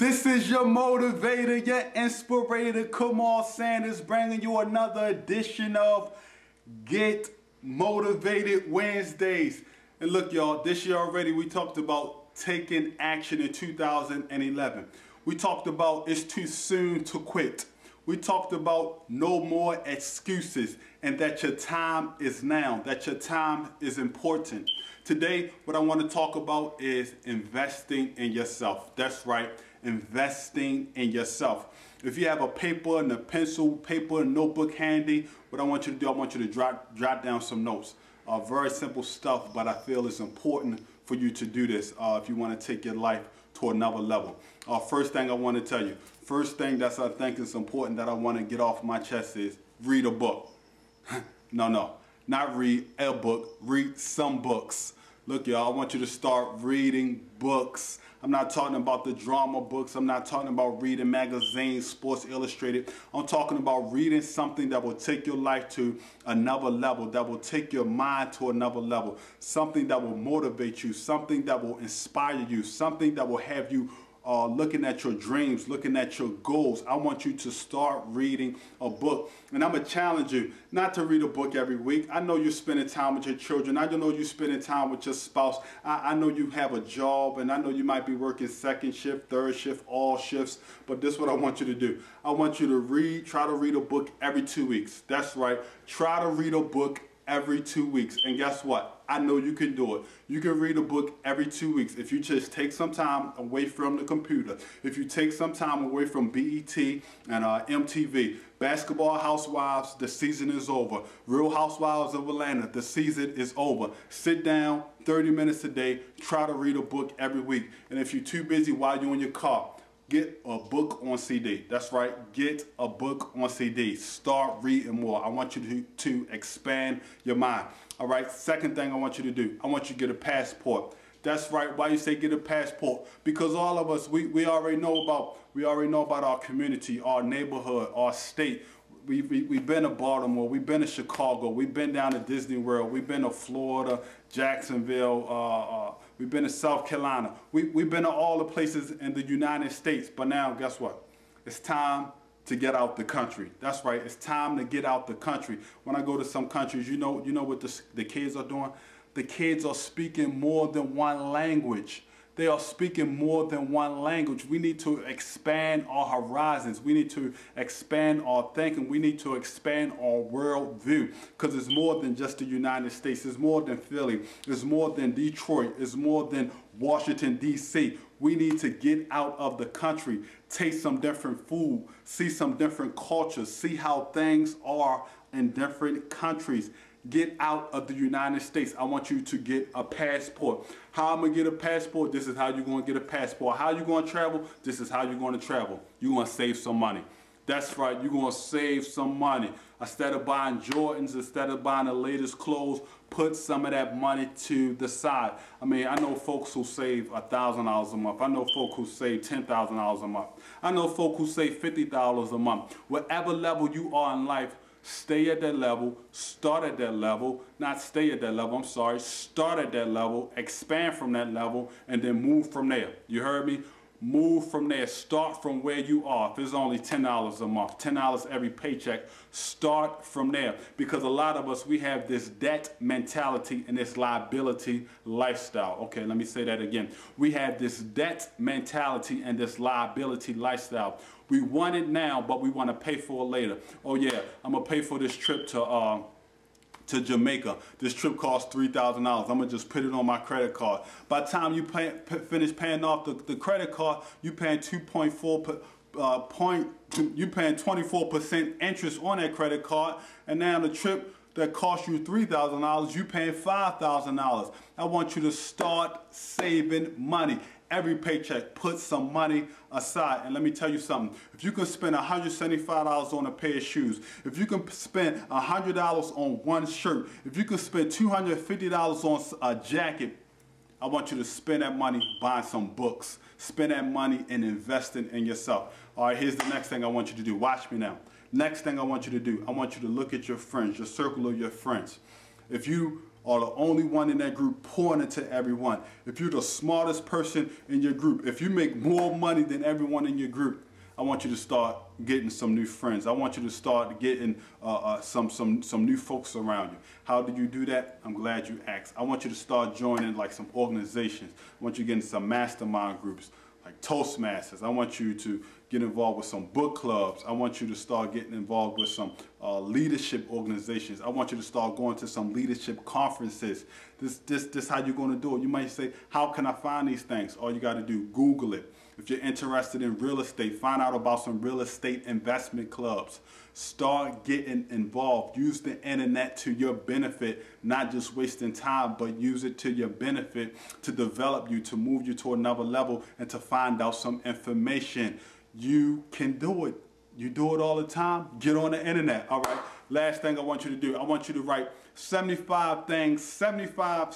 This is your motivator, your inspirator, Kamal Sanders, bringing you another edition of Get Motivated Wednesdays. And look, y'all, this year already we talked about taking action in 2011. We talked about it's too soon to quit. We talked about no more excuses and that your time is now, that your time is important. Today, what I want to talk about is investing in yourself. That's right, investing in yourself. If you have a paper and a pencil, paper and notebook handy, what I want you to do, I want you to jot down some notes. Very simple stuff, but I feel it's important for you to do this if you want to take your life to another level. First thing I want to tell you, first thing that I think is important that I want to get off my chest is read a book. No, not read a book, read some books. Look, y'all, I want you to start reading books. I'm not talking about the drama books. I'm not talking about reading magazines, Sports Illustrated. I'm talking about reading something that will take your life to another level, that will take your mind to another level, something that will motivate you, something that will inspire you, something that will have you looking at your dreams, looking at your goals. I want you to start reading a book. And I'm going to challenge you not to read a book every week. I know you're spending time with your children. I know you're spending time with your spouse. I know you have a job, and I know you might be working second shift, third shift, all shifts. But this is what I want you to do. I want you to try to read a book every 2 weeks. That's right. Try to read a book every 2 weeks. And guess what? I know you can do it. You can read a book every 2 weeks if you just take some time away from the computer. If you take some time away from BET and MTV. Basketball Housewives, the season is over. Real Housewives of Atlanta, the season is over. Sit down 30 minutes a day. Try to read a book every week. And if you're too busy while you're in your car, get a book on CD. That's right. Get a book on CD. Start reading more. I want you to expand your mind. All right. Second thing I want you to do, I want you to get a passport. That's right. Why you say get a passport? Because all of us, we already know about our community, our neighborhood, our state. We've been to Baltimore, we've been to Chicago, we've been down to Disney World, we've been to Florida, Jacksonville, we've been to South Carolina. We've been to all the places in the United States. But now, guess what? It's time to get out the country. That's right. It's time to get out the country. When I go to some countries, you know what the kids are doing? The kids are speaking more than one language. They are speaking more than one language. We need to expand our horizons. We need to expand our thinking. We need to expand our worldview, because it's more than just the United States. It's more than Philly. It's more than Detroit. It's more than Washington, D.C. We need to get out of the country, taste some different food, see some different cultures, see how things are in different countries. Get out of the United States. I want you to get a passport. How I'm going to get a passport? This is how you're going to get a passport. How you going to travel? This is how you're going to travel. You're going to save some money. That's right. You're going to save some money. Instead of buying Jordans, instead of buying the latest clothes, put some of that money to the side. I mean, I know folks who save $1,000 a month. I know folks who save $10,000 a month. I know folks who save $50 a month. Whatever level you are in life, stay at that level, start at that level, not stay at that level, I'm sorry, start at that level, expand from that level, and then move from there. You heard me? Move from there. Start from where you are. If it's only $10 a month, $10 every paycheck, start from there. Because a lot of us, we have this debt mentality and this liability lifestyle. Okay, let me say that again. We have this debt mentality and this liability lifestyle. We want it now, but we want to pay for it later. Oh yeah, I'm going to pay for this trip to Jamaica. This trip costs $3,000. I'm going to just put it on my credit card. By the time you finish paying off the credit card, you paying 24% interest on that credit card. And now the trip that cost you $3,000, you paying $5,000. I want you to start saving money. Every paycheck, put some money aside. And let me tell you something. If you can spend $175 on a pair of shoes, if you can spend $100 on one shirt, if you can spend $250 on a jacket, I want you to spend that money buying some books. Spend that money and investing in yourself. All right, here's the next thing I want you to do. Watch me now. Next thing I want you to do, I want you to look at your friends, your circle of your friends. If you are the only one in that group pouring into everyone. If you're the smartest person in your group, if you make more money than everyone in your group, I want you to start getting some new friends. I want you to start getting some new folks around you. How do you do that? I'm glad you asked. I want you to start joining like some organizations. I want you to get in some mastermind groups like Toastmasters. I want you to get involved with some book clubs. I want you to start getting involved with some leadership organizations. I want you to start going to some leadership conferences. This how you're going to do it. You might say, how can I find these things? All you got to do, Google it. If you're interested in real estate, find out about some real estate investment clubs. Start getting involved. Use the internet to your benefit, not just wasting time, but use it to your benefit to develop you, to move you to another level, and to find out some information. You can do it. You do it all the time. Get on the internet. All right. Last thing I want you to do, I want you to write 75 things, 75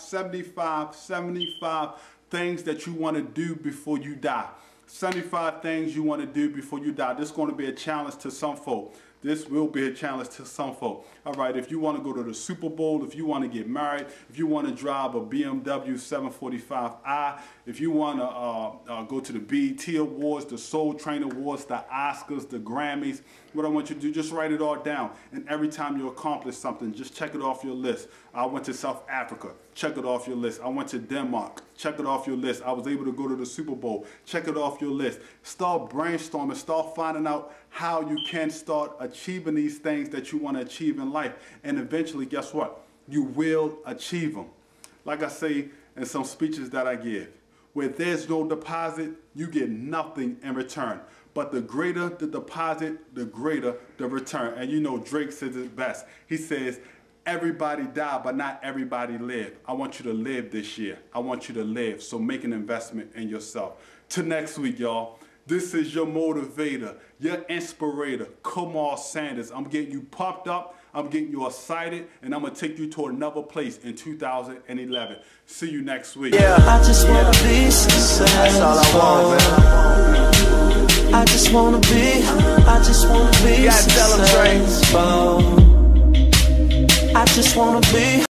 things that you want to do before you die. 75 things you want to do before you die. This is going to be a challenge to some folk. This will be a challenge to some folk. All right, if you want to go to the Super Bowl, if you want to get married, if you want to drive a BMW 745i, if you want to go to the BET Awards, the Soul Train Awards, the Oscars, the Grammys, what I want you to do, just write it all down. And every time you accomplish something, just check it off your list. I went to South Africa. Check it off your list. I went to Denmark. Check it off your list. I was able to go to the Super Bowl. Check it off your list. Start brainstorming. Start finding out how you can start achieving these things that you want to achieve in life. And eventually, guess what? You will achieve them. Like I say in some speeches that I give, where there's no deposit, you get nothing in return. But the greater the deposit, the greater the return. And you know Drake says it best. He says, everybody die, but not everybody live. I want you to live this year. I want you to live. So make an investment in yourself. Till next week, y'all. This is your motivator, your inspirator, Kamal Sanders. I'm getting you pumped up. I'm getting you excited, and I'm going to take you to another place in 2011. See you next week. Yeah, I just want to be successful. That's all I want, man. I just want to be successful. I just want to be